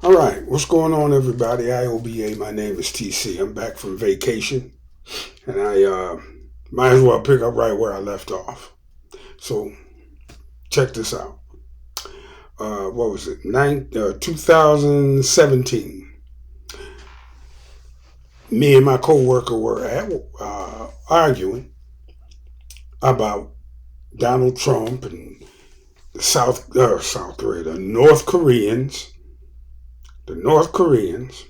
All right, what's going on, everybody? IOBA, my name is TC. I'm back from vacation, and I might as well pick up right where I left off. So, check this out. What was it? 2017. Me and my coworker were arguing about Donald Trump and South Korea, the North Koreans,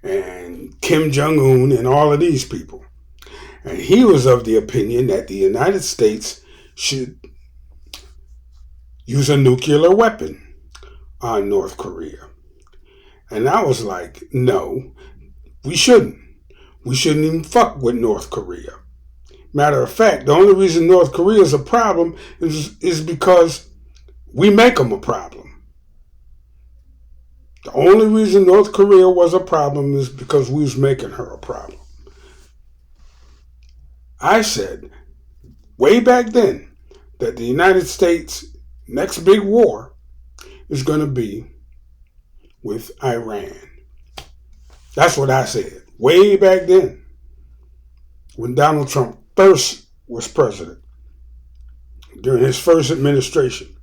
and Kim Jong-un and all of these people. And he was of the opinion that the United States should use a nuclear weapon on North Korea. And I was like, no, we shouldn't. We shouldn't even fuck with North Korea. Matter of fact, the only reason North Korea is a problem is because we make them a problem. The only reason North Korea was a problem is because we was making her a problem. I said, way back then, that the United States' next big war is going to be with Iran. That's what I said, way back then, when Donald Trump first was president, during his first administration.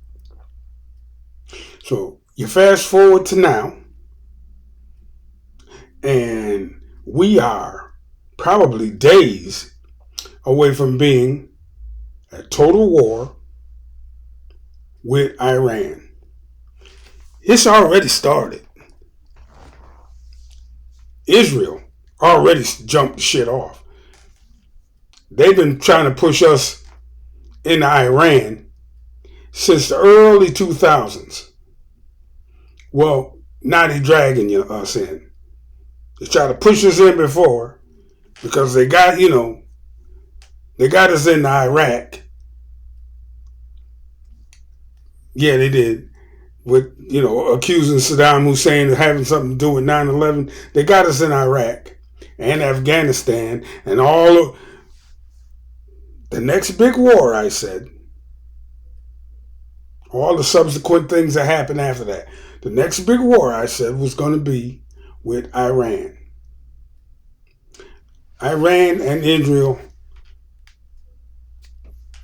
So, you fast forward to now, and we are probably days away from being at total war with Iran. It's already started. Israel already jumped the shit off. They've been trying to push us into Iran since the early 2000s. Well, now they're dragging us in. They tried to push us in before because they got us in Iraq. Yeah, they did. With, accusing Saddam Hussein of having something to do with 9/11. They got us in Iraq and Afghanistan and all of the next big war, I said. All the subsequent things that happened after that. The next big war, I said, was going to be with Iran. Iran and Israel,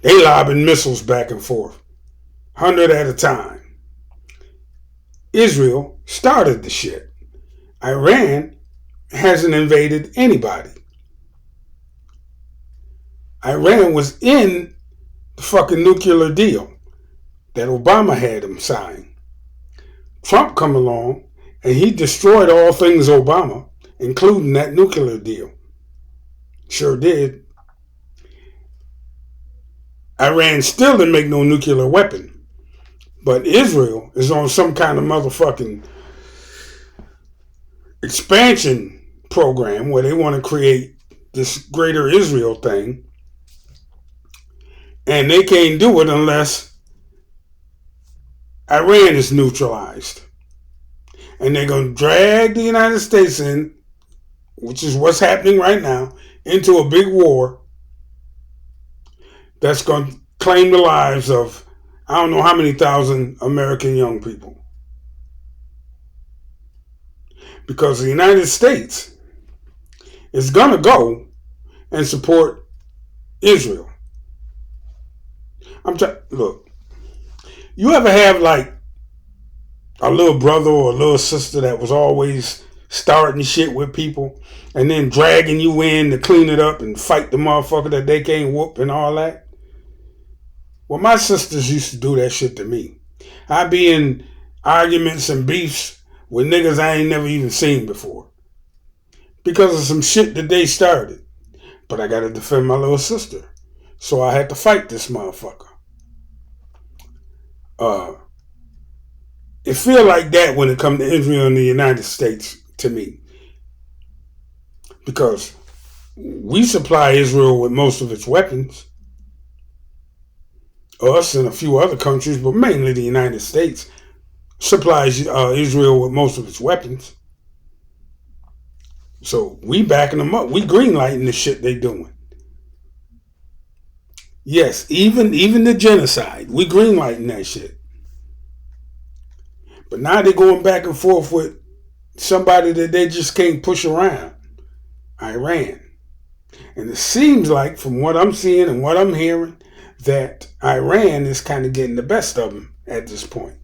they lobbing missiles back and forth, 100 at a time. Israel started the shit. Iran hasn't invaded anybody. Iran was in the fucking nuclear deal that Obama had him sign. Trump come along and he destroyed all things Obama, including that nuclear deal. Sure did. Iran still didn't make no nuclear weapon. But Israel is on some kind of motherfucking expansion program where they want to create this greater Israel thing. And they can't do it unless Iran is neutralized. And they're going to drag the United States in, which is what's happening right now, into a big war that's going to claim the lives of I don't know how many thousand American young people. Because the United States is going to go and support Israel. Look, you ever have like a little brother or a little sister that was always starting shit with people and then dragging you in to clean it up and fight the motherfucker that they can't whoop and all that? Well, my sisters used to do that shit to me. I'd be in arguments and beefs with niggas I ain't never even seen before. Because of some shit that they started. But I gotta defend my little sister. So I had to fight this motherfucker. It feel like that when it comes to Israel and the United States to me. Because we supply Israel with most of its weapons. Us and a few other countries, but mainly the United States, supplies Israel with most of its weapons. So we backing them up. We greenlighting the shit they doing. Yes, even the genocide. We greenlighting that shit. But now they're going back and forth with somebody that they just can't push around, Iran. And it seems like, from what I'm seeing and what I'm hearing, that Iran is kind of getting the best of them at this point.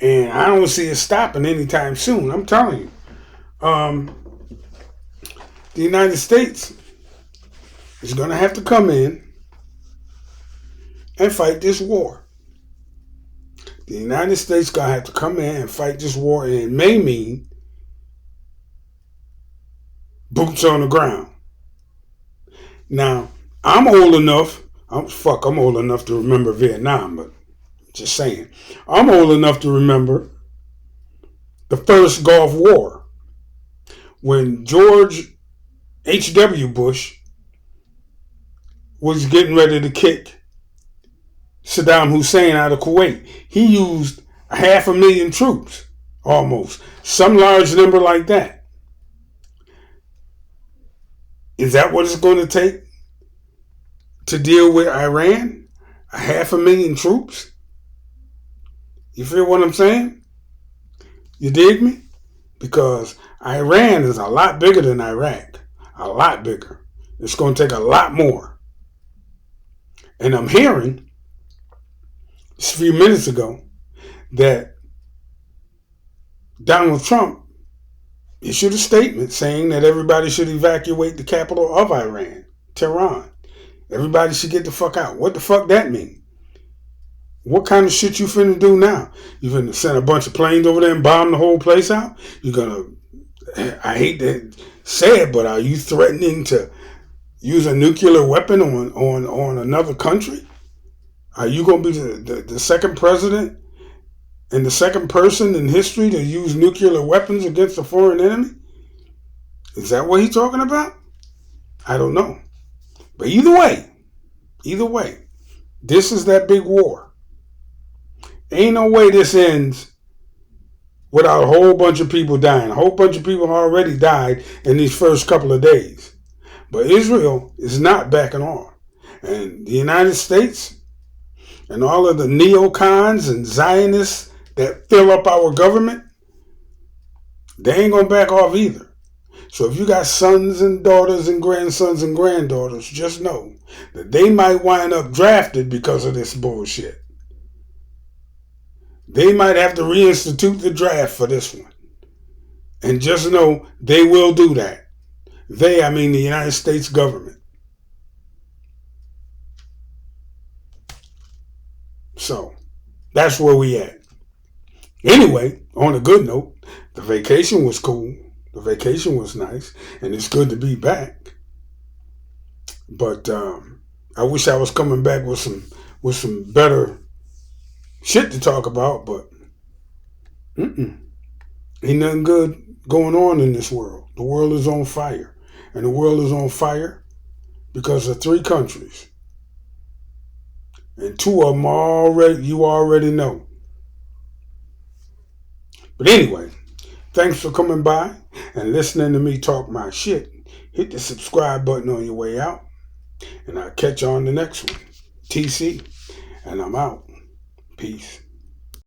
And I don't see it stopping anytime soon. I'm telling you. The United States is going to have to come in and fight this war. The United States going to have to come in and fight this war, and it may mean boots on the ground. Now, I'm old enough to remember Vietnam, but just saying. I'm old enough to remember the first Gulf War when George H.W. Bush was getting ready to kick Saddam Hussein out of Kuwait. He used 500,000 troops, almost. Some large number like that. Is that what it's going to take to deal with Iran? 500,000 troops? You feel what I'm saying? You dig me? Because Iran is a lot bigger than Iraq. A lot bigger. It's going to take a lot more. And I'm hearing, just a few minutes ago, that Donald Trump issued a statement saying that everybody should evacuate the capital of Iran, Tehran. Everybody should get the fuck out. What the fuck that mean? What kind of shit you finna do now? You finna send a bunch of planes over there and bomb the whole place out? You're gonna, I hate to say it, but are you threatening to use a nuclear weapon on another country? Are you gonna be the second president and the second person in history to use nuclear weapons against a foreign enemy? Is that what he's talking about? I don't know. But either way, this is that big war. Ain't no way this ends without a whole bunch of people dying. A whole bunch of people already died in these first couple of days. But Israel is not backing off. And the United States and all of the neocons and Zionists that fill up our government, they ain't going to back off either. So if you got sons and daughters and grandsons and granddaughters, just know that they might wind up drafted because of this bullshit. They might have to reinstitute the draft for this one. And just know they will do that. They, I mean the United States government. So, that's where we at. Anyway, on a good note, the vacation was cool. The vacation was nice. And it's good to be back. But I wish I was coming back with some better shit to talk about, but ain't nothing good going on in this world. The world is on fire. And the world is on fire because of 3 countries. And 2 of them you already know. But anyway, thanks for coming by and listening to me talk my shit. Hit the subscribe button on your way out. And I'll catch you on the next one. TC. And I'm out. Peace.